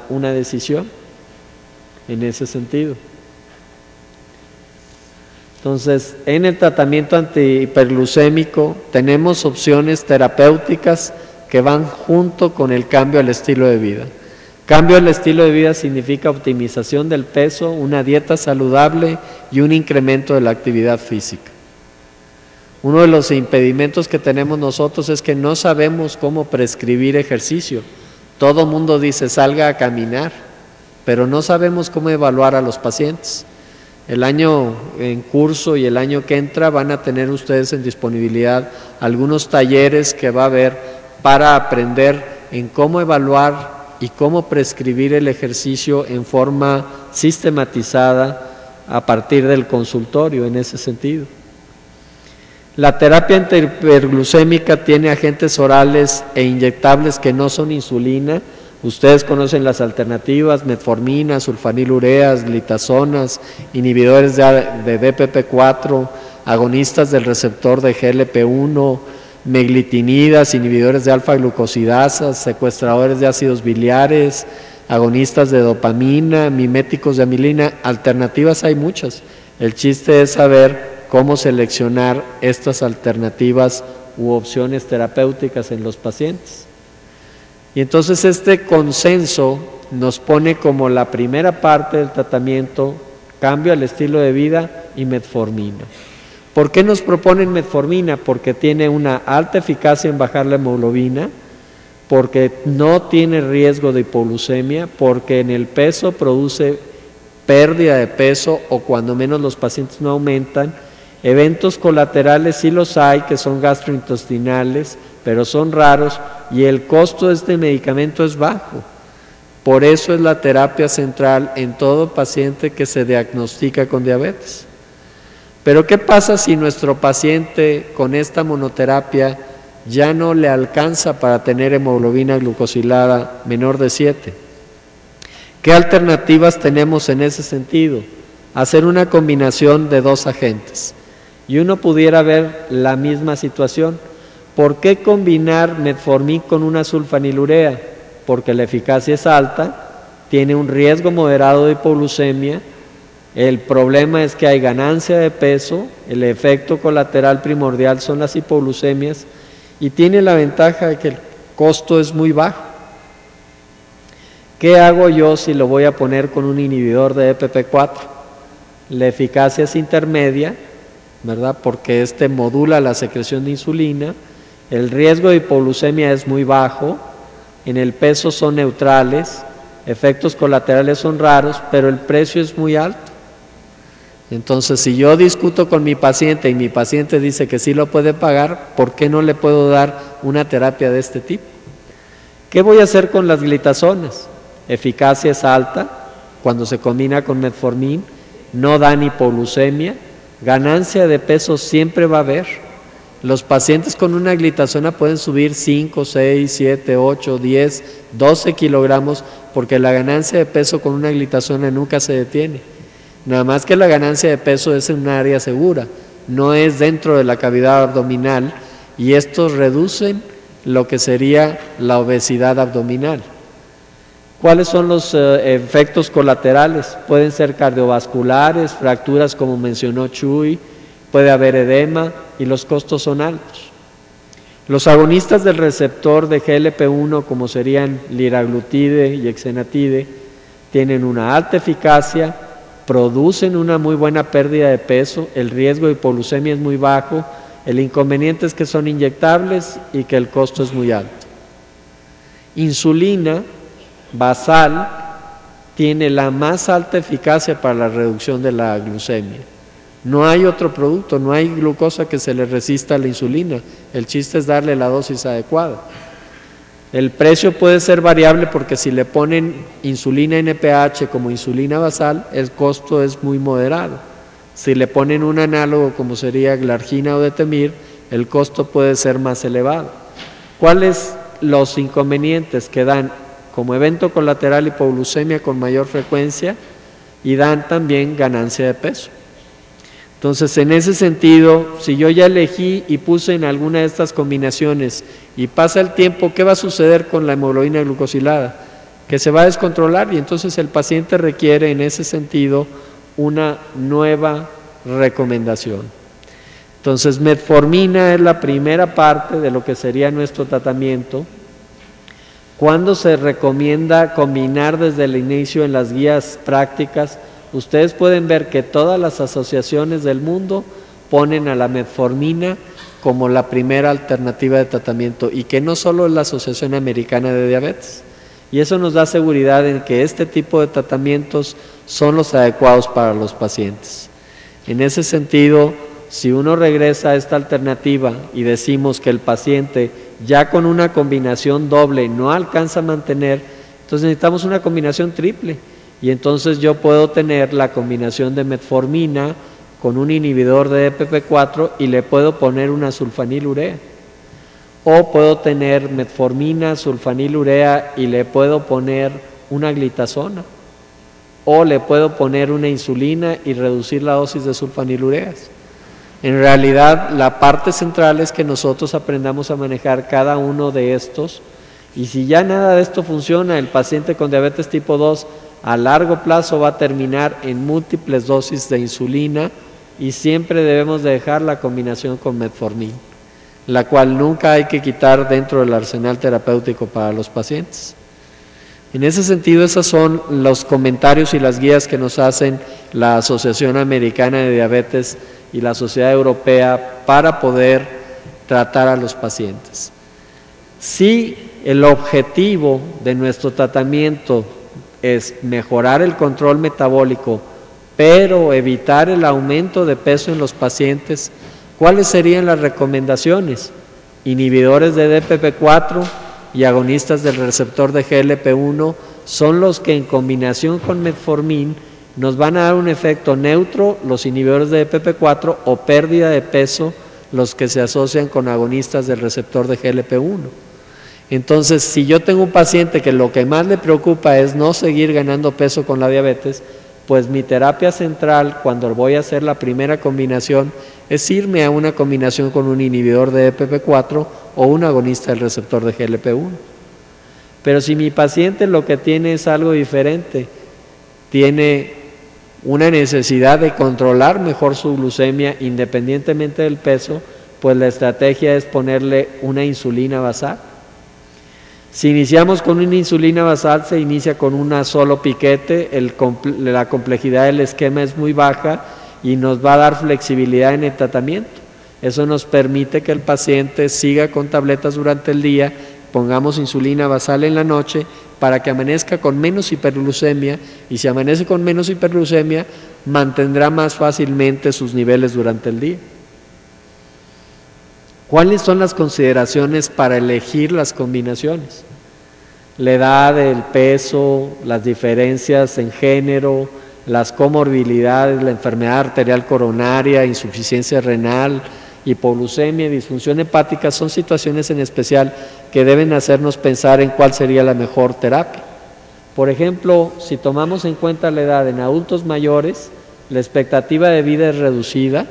una decisión en ese sentido. Entonces, en el tratamiento antihiperglucémico tenemos opciones terapéuticas que van junto con el cambio al estilo de vida. Cambio al estilo de vida significa optimización del peso, una dieta saludable y un incremento de la actividad física. Uno de los impedimentos que tenemos nosotros es que no sabemos cómo prescribir ejercicio. Todo mundo dice salga a caminar, pero no sabemos cómo evaluar a los pacientes. El año en curso y el año que entra van a tener ustedes en disponibilidad algunos talleres que va a haber para aprender en cómo evaluar y cómo prescribir el ejercicio en forma sistematizada a partir del consultorio en ese sentido. La terapia antihiperglucémica tiene agentes orales e inyectables que no son insulina. Ustedes conocen las alternativas: metformina, sulfanilureas, glitazonas, inhibidores de DPP4, agonistas del receptor de GLP-1, meglitinidas, inhibidores de alfa-glucosidasas, secuestradores de ácidos biliares, agonistas de dopamina, miméticos de amilina. Alternativas hay muchas. El chiste es saber cómo seleccionar estas alternativas u opciones terapéuticas en los pacientes. Y entonces este consenso nos pone como la primera parte del tratamiento cambio al estilo de vida y metformina. ¿Por qué nos proponen metformina? Porque tiene una alta eficacia en bajar la hemoglobina, porque no tiene riesgo de hipoglucemia, porque en el peso produce pérdida de peso o cuando menos los pacientes no aumentan. Eventos colaterales sí los hay, que son gastrointestinales, pero son raros y el costo de este medicamento es bajo. Por eso es la terapia central en todo paciente que se diagnostica con diabetes. Pero ¿qué pasa si nuestro paciente con esta monoterapia ya no le alcanza para tener hemoglobina glucosilada menor de 7? ¿Qué alternativas tenemos en ese sentido? Hacer una combinación de dos agentes. Y uno pudiera ver la misma situación. ¿Por qué combinar metformin con una sulfanilurea? Porque la eficacia es alta, tiene un riesgo moderado de hipoglucemia, el problema es que hay ganancia de peso, el efecto colateral primordial son las hipoglucemias y tiene la ventaja de que el costo es muy bajo. ¿Qué hago yo si lo voy a poner con un inhibidor de DPP4? La eficacia es intermedia, ¿verdad? Porque este modula la secreción de insulina, el riesgo de hipoglucemia es muy bajo, en el peso son neutrales, efectos colaterales son raros, pero el precio es muy alto. Entonces, si yo discuto con mi paciente y mi paciente dice que sí lo puede pagar, ¿por qué no le puedo dar una terapia de este tipo? ¿Qué voy a hacer con las glitazonas? Eficacia es alta, cuando se combina con metformin, no dan hipoglucemia, ganancia de peso siempre va a haber. Los pacientes con una glitazona pueden subir 5, 6, 7, 8, 10, 12 kilogramos porque la ganancia de peso con una glitazona nunca se detiene. Nada más que la ganancia de peso es en un área segura, no es dentro de la cavidad abdominal y estos reducen lo que sería la obesidad abdominal. ¿Cuáles son los efectos colaterales? Pueden ser cardiovasculares, fracturas como mencionó Chuy, puede haber edema y los costos son altos. Los agonistas del receptor de GLP-1 como serían liraglutide y exenatide tienen una alta eficacia, producen una muy buena pérdida de peso, el riesgo de hipoglucemia es muy bajo, el inconveniente es que son inyectables y que el costo es muy alto. Insulina basal tiene la más alta eficacia para la reducción de la glucemia. No hay otro producto, no hay glucosa que se le resista a la insulina. El chiste es darle la dosis adecuada. El precio puede ser variable porque si le ponen insulina NPH como insulina basal, el costo es muy moderado. Si le ponen un análogo como sería glargina o detemir, el costo puede ser más elevado. ¿Cuáles los inconvenientes que dan? Como evento colateral hipoglucemia con mayor frecuencia y dan también ganancia de peso. Entonces, en ese sentido, si yo ya elegí y puse en alguna de estas combinaciones y pasa el tiempo, ¿qué va a suceder con la hemoglobina glucosilada? que se va a descontrolar y entonces el paciente requiere en ese sentido una nueva recomendación. Entonces, metformina es la primera parte de lo que sería nuestro tratamiento. Cuando se recomienda combinar desde el inicio en las guías prácticas, ustedes pueden ver que todas las asociaciones del mundo ponen a la metformina como la primera alternativa de tratamiento y que no solo es la Asociación Americana de Diabetes. Y eso nos da seguridad en que este tipo de tratamientos son los adecuados para los pacientes. En ese sentido, si uno regresa a esta alternativa y decimos que el paciente ya con una combinación doble no alcanza a mantener, entonces necesitamos una combinación triple. Y entonces yo puedo tener la combinación de metformina con un inhibidor de DPP4 y le puedo poner una sulfanilurea. O puedo tener metformina, sulfanilurea y le puedo poner una glitazona. O le puedo poner una insulina y reducir la dosis de sulfanilureas. En realidad, la parte central es que nosotros aprendamos a manejar cada uno de estos. Y si ya nada de esto funciona, el paciente con diabetes tipo 2 a largo plazo va a terminar en múltiples dosis de insulina y siempre debemos de dejar la combinación con metformina, la cual nunca hay que quitar dentro del arsenal terapéutico para los pacientes. En ese sentido, esos son los comentarios y las guías que nos hacen la Asociación Americana de Diabetes y la Sociedad Europea para poder tratar a los pacientes. Si el objetivo de nuestro tratamiento es mejorar el control metabólico, pero evitar el aumento de peso en los pacientes, ¿cuáles serían las recomendaciones? Inhibidores de DPP4 y agonistas del receptor de GLP-1 son los que en combinación con metformin nos van a dar un efecto neutro, los inhibidores de DPP4, o pérdida de peso, los que se asocian con agonistas del receptor de GLP-1. Entonces, si yo tengo un paciente que lo que más le preocupa es no seguir ganando peso con la diabetes, pues mi terapia central, cuando voy a hacer la primera combinación, es irme a una combinación con un inhibidor de DPP4 o un agonista del receptor de GLP-1. Pero si mi paciente lo que tiene es algo diferente, tiene una necesidad de controlar mejor su glucemia independientemente del peso, pues la estrategia es ponerle una insulina basal. Si iniciamos con una insulina basal, se inicia con un solo piquete, la complejidad del esquema es muy baja y nos va a dar flexibilidad en el tratamiento. Eso nos permite que el paciente siga con tabletas durante el día, pongamos insulina basal en la noche para que amanezca con menos hiperglucemia, y si amanece con menos hiperglucemia, mantendrá más fácilmente sus niveles durante el día. ¿Cuáles son las consideraciones para elegir las combinaciones? La edad, el peso, las diferencias en género, las comorbilidades, la enfermedad arterial coronaria, insuficiencia renal, hipoglucemia, disfunción hepática, son situaciones en especial que deben hacernos pensar en cuál sería la mejor terapia. Por ejemplo, si tomamos en cuenta la edad en adultos mayores, la expectativa de vida es reducida,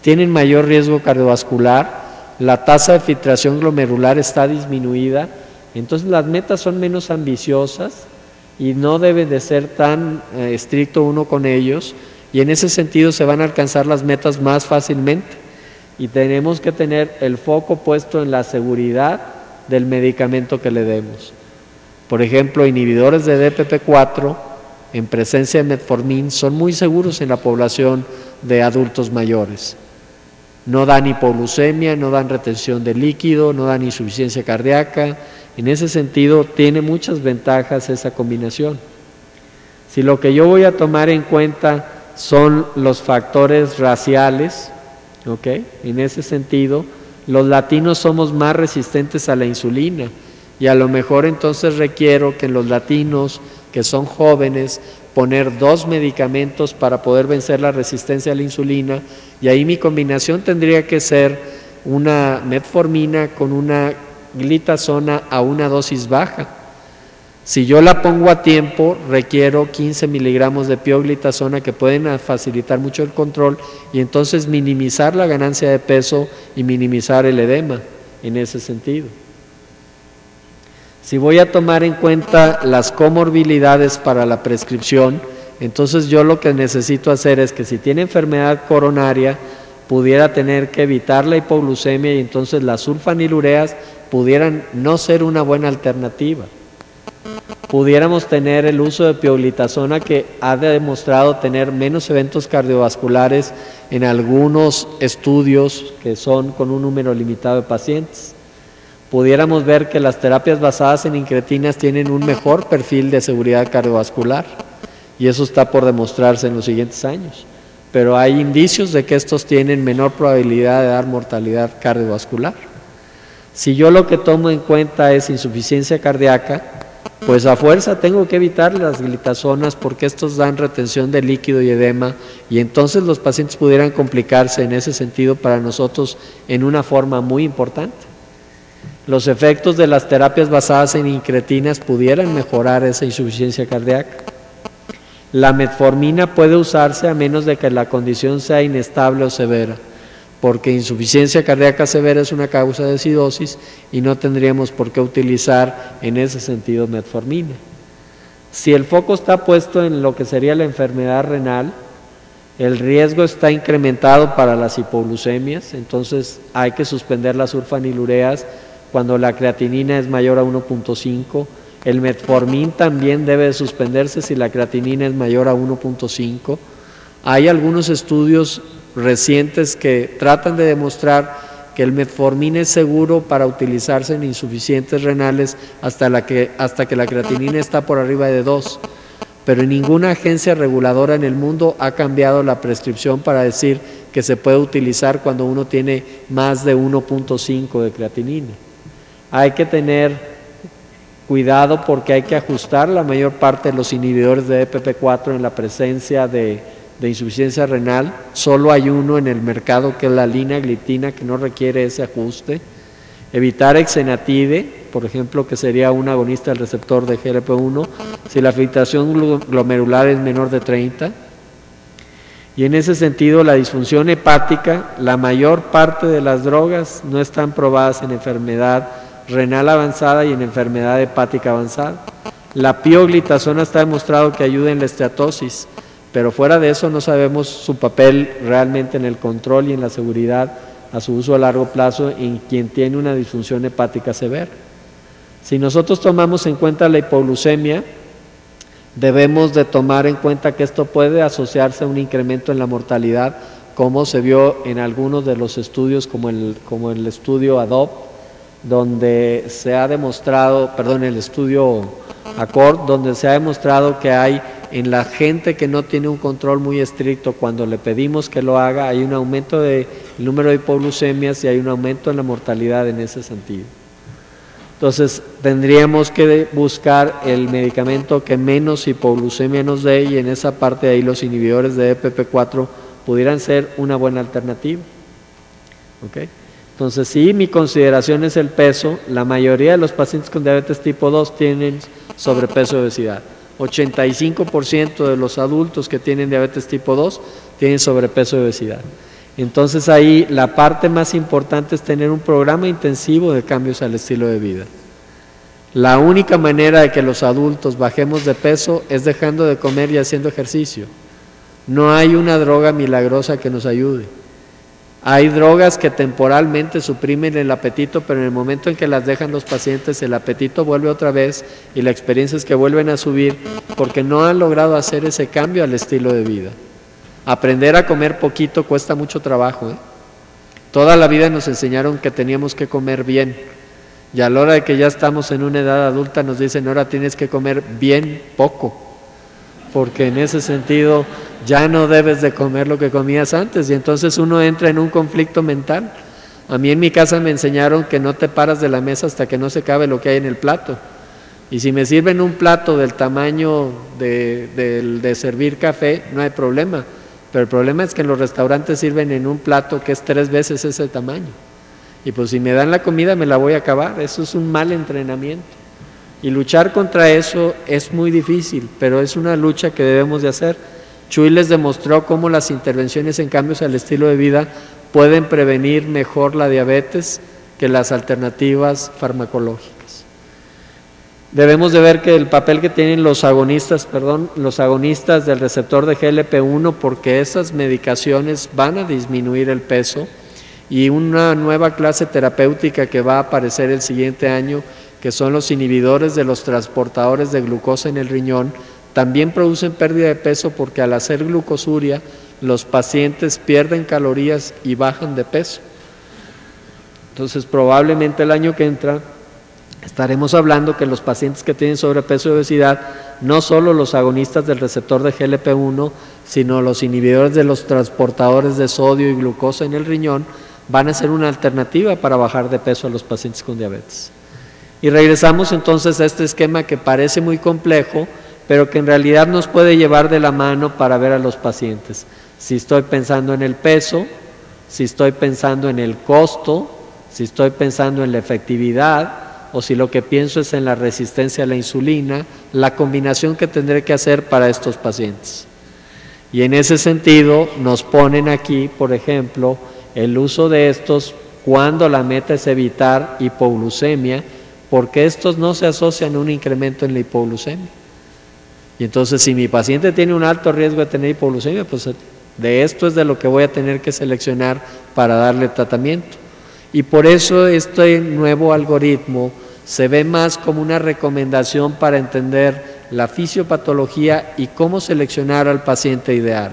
tienen mayor riesgo cardiovascular, la tasa de filtración glomerular está disminuida, entonces las metas son menos ambiciosas y no debe de ser tan estricto uno con ellos, y en ese sentido se van a alcanzar las metas más fácilmente, y tenemos que tener el foco puesto en la seguridad del medicamento que le demos. Por ejemplo, inhibidores de DPP4 en presencia de metformin son muy seguros en la población de adultos mayores. No dan hipoglucemia, no dan retención de líquido, no dan insuficiencia cardíaca. En ese sentido, tiene muchas ventajas esa combinación. Si lo que yo voy a tomar en cuenta son los factores raciales, ¿ok? En ese sentido, los latinos somos más resistentes a la insulina, y a lo mejor entonces requiero que en los latinos que son jóvenes poner 2 medicamentos para poder vencer la resistencia a la insulina, y ahí mi combinación tendría que ser una metformina con una glitazona a una dosis baja. Si yo la pongo a tiempo, requiero 15 miligramos de pioglitazona que pueden facilitar mucho el control y entonces minimizar la ganancia de peso y minimizar el edema en ese sentido. Si voy a tomar en cuenta las comorbilidades para la prescripción, entonces yo lo que necesito hacer es que si tiene enfermedad coronaria, pudiera tener que evitar la hipoglucemia y entonces las sulfanilureas pudieran no ser una buena alternativa. Pudiéramos tener el uso de pioglitazona, que ha demostrado tener menos eventos cardiovasculares en algunos estudios que son con un número limitado de pacientes. Pudiéramos ver que las terapias basadas en incretinas tienen un mejor perfil de seguridad cardiovascular y eso está por demostrarse en los siguientes años. Pero hay indicios de que estos tienen menor probabilidad de dar mortalidad cardiovascular. Si yo lo que tomo en cuenta es insuficiencia cardíaca, pues a fuerza tengo que evitar las glitazonas porque estos dan retención de líquido y edema y entonces los pacientes pudieran complicarse en ese sentido para nosotros en una forma muy importante. Los efectos de las terapias basadas en incretinas pudieran mejorar esa insuficiencia cardíaca. La metformina puede usarse a menos de que la condición sea inestable o severa, porque insuficiencia cardíaca severa es una causa de acidosis y no tendríamos por qué utilizar en ese sentido metformina. Si el foco está puesto en lo que sería la enfermedad renal, el riesgo está incrementado para las hipoglucemias, entonces hay que suspender las sulfanilureas cuando la creatinina es mayor a 1.5. El metformin también debe de suspenderse si la creatinina es mayor a 1.5. Hay algunos estudios recientes que tratan de demostrar que el metformin es seguro para utilizarse en insuficientes renales hasta que la creatinina está por arriba de 2. Pero ninguna agencia reguladora en el mundo ha cambiado la prescripción para decir que se puede utilizar cuando uno tiene más de 1.5 de creatinina. Hay que tener cuidado porque hay que ajustar la mayor parte de los inhibidores de EPP4 en la presencia de insuficiencia renal. Solo hay uno en el mercado que es la linagliptina, que no requiere ese ajuste. Evitar exenatide, por ejemplo, que sería un agonista del receptor de GLP-1, si la filtración glomerular es menor de 30. Y en ese sentido, la disfunción hepática, la mayor parte de las drogas no están probadas en enfermedad renal avanzada y en enfermedad hepática avanzada. La pioglitazona está demostrado que ayuda en la esteatosis, pero fuera de eso no sabemos su papel realmente en el control y en la seguridad a su uso a largo plazo en quien tiene una disfunción hepática severa. Si nosotros tomamos en cuenta la hipoglucemia, debemos de tomar en cuenta que esto puede asociarse a un incremento en la mortalidad, como se vio en algunos de los estudios, como el estudio ADOPT, donde se ha demostrado, el estudio ACCORD, donde se ha demostrado que hay en la gente que no tiene un control muy estricto, cuando le pedimos que lo haga, hay un aumento del número de hipoglucemias y hay un aumento en la mortalidad en ese sentido. Entonces, tendríamos que buscar el medicamento que menos hipoglucemia nos dé y en esa parte de ahí los inhibidores de EPP4 pudieran ser una buena alternativa. ¿Okay? Entonces, si mi consideración es el peso, la mayoría de los pacientes con diabetes tipo 2 tienen sobrepeso y obesidad. 85% de los adultos que tienen diabetes tipo 2 tienen sobrepeso y obesidad. Entonces ahí la parte más importante es tener un programa intensivo de cambios al estilo de vida. La única manera de que los adultos bajemos de peso es dejando de comer y haciendo ejercicio. No hay una droga milagrosa que nos ayude. Hay drogas que temporalmente suprimen el apetito, pero en el momento en que las dejan los pacientes, el apetito vuelve otra vez y la experiencia es que vuelven a subir porque no han logrado hacer ese cambio al estilo de vida. Aprender a comer poquito cuesta mucho trabajo, ¿eh? Toda la vida nos enseñaron que teníamos que comer bien y a la hora de que ya estamos en una edad adulta nos dicen ahora tienes que comer bien poco, porque en ese sentido ya no debes de comer lo que comías antes y entonces uno entra en un conflicto mental. A mí en mi casa me enseñaron que no te paras de la mesa hasta que no se acabe lo que hay en el plato. Y si me sirven un plato del tamaño de servir café, no hay problema. Pero el problema es que en los restaurantes sirven en un plato que es 3 veces ese tamaño. Y pues si me dan la comida me la voy a acabar. Eso es un mal entrenamiento. Y luchar contra eso es muy difícil, pero es una lucha que debemos de hacer. Chuy les demostró cómo las intervenciones en cambios al estilo de vida pueden prevenir mejor la diabetes que las alternativas farmacológicas. Debemos de ver que el papel que tienen los agonistas del receptor de GLP-1, porque esas medicaciones van a disminuir el peso, y una nueva clase terapéutica que va a aparecer el siguiente año, que son los inhibidores de los transportadores de glucosa en el riñón, también producen pérdida de peso porque al hacer glucosuria los pacientes pierden calorías y bajan de peso. Entonces probablemente el año que entra estaremos hablando que los pacientes que tienen sobrepeso y obesidad, no solo los agonistas del receptor de GLP-1, sino los inhibidores de los transportadores de sodio y glucosa en el riñón, van a ser una alternativa para bajar de peso a los pacientes con diabetes. Y regresamos entonces a este esquema que parece muy complejo, pero que en realidad nos puede llevar de la mano para ver a los pacientes. Si estoy pensando en el peso, si estoy pensando en el costo, si estoy pensando en la efectividad, o si lo que pienso es en la resistencia a la insulina, la combinación que tendré que hacer para estos pacientes. Y en ese sentido nos ponen aquí, por ejemplo, el uso de estos cuando la meta es evitar hipoglucemia, porque estos no se asocian a un incremento en la hipoglucemia. Y entonces si mi paciente tiene un alto riesgo de tener hipoglucemia, pues de esto es de lo que voy a tener que seleccionar para darle tratamiento. Y por eso este nuevo algoritmo se ve más como una recomendación para entender la fisiopatología y cómo seleccionar al paciente ideal.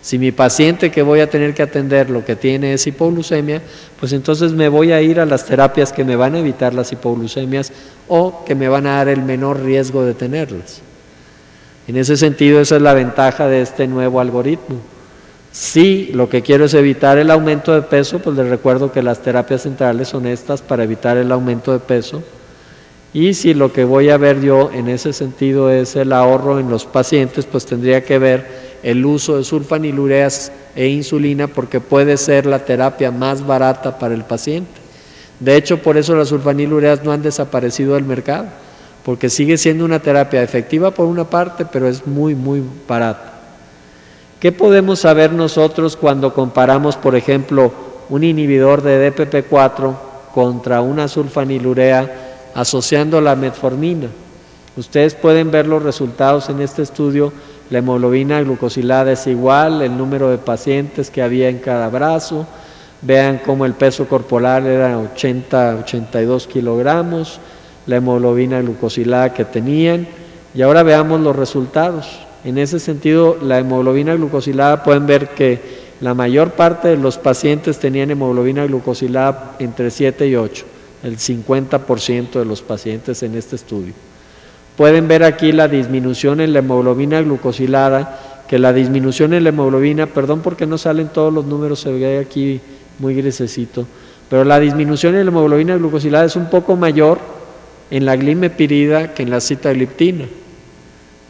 Si mi paciente que voy a tener que atender lo que tiene es hipoglucemia, pues entonces me voy a ir a las terapias que me van a evitar las hipoglucemias o que me van a dar el menor riesgo de tenerlas. En ese sentido, esa es la ventaja de este nuevo algoritmo. Si lo que quiero es evitar el aumento de peso, pues les recuerdo que las terapias centrales son estas para evitar el aumento de peso. Y si lo que voy a ver yo en ese sentido es el ahorro en los pacientes, pues tendría que ver el uso de sulfanilureas e insulina, porque puede ser la terapia más barata para el paciente. De hecho, por eso las sulfanilureas no han desaparecido del mercado, porque sigue siendo una terapia efectiva por una parte, pero es muy, muy barata. ¿Qué podemos saber nosotros cuando comparamos, por ejemplo, un inhibidor de DPP4 contra una sulfanilurea asociando la metformina? Ustedes pueden ver los resultados en este estudio. La hemoglobina glucosilada es igual, el número de pacientes que había en cada brazo. Vean cómo el peso corporal era 82 kilogramos, la hemoglobina glucosilada que tenían. Y ahora veamos los resultados. En ese sentido, la hemoglobina glucosilada, pueden ver que la mayor parte de los pacientes tenían hemoglobina glucosilada entre 7 y 8, el 50% de los pacientes en este estudio. Pueden ver aquí la disminución en la hemoglobina glucosilada, que la disminución en la hemoglobina, perdón porque no salen todos los números, se ve aquí muy grisecito, pero la disminución en la hemoglobina glucosilada es un poco mayor en la glimepirida que en la sitagliptina,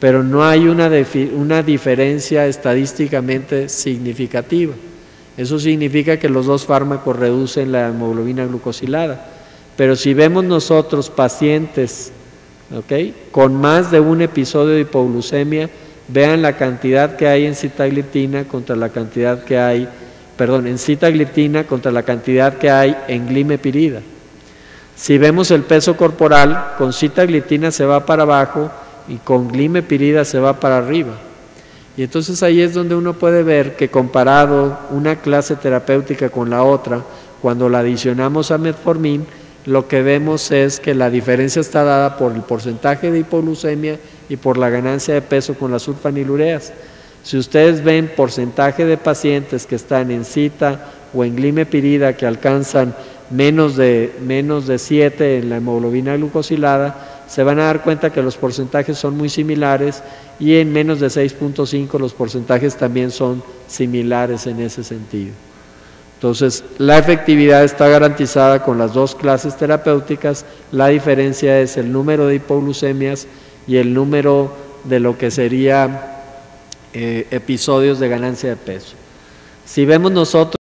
pero no hay una diferencia estadísticamente significativa. Eso significa que los dos fármacos reducen la hemoglobina glucosilada, pero si vemos nosotros pacientes con más de un episodio de hipoglucemia, vean la cantidad que hay en sitagliptina contra la cantidad que hay, en sitagliptina contra la cantidad que hay en glimepirida. Si vemos el peso corporal, con sitagliptina se va para abajo y con glimepirida se va para arriba. Y entonces ahí es donde uno puede ver que comparado una clase terapéutica con la otra, cuando la adicionamos a metformin, lo que vemos es que la diferencia está dada por el porcentaje de hipoglucemia y por la ganancia de peso con las sulfanilureas. Si ustedes ven porcentaje de pacientes que están en cita o en glimepirida que alcanzan menos de 7 en la hemoglobina glucosilada, se van a dar cuenta que los porcentajes son muy similares, y en menos de 6.5 los porcentajes también son similares en ese sentido. Entonces, la efectividad está garantizada con las dos clases terapéuticas. La diferencia es el número de hipoglucemias y el número de lo que sería episodios de ganancia de peso. Si vemos nosotros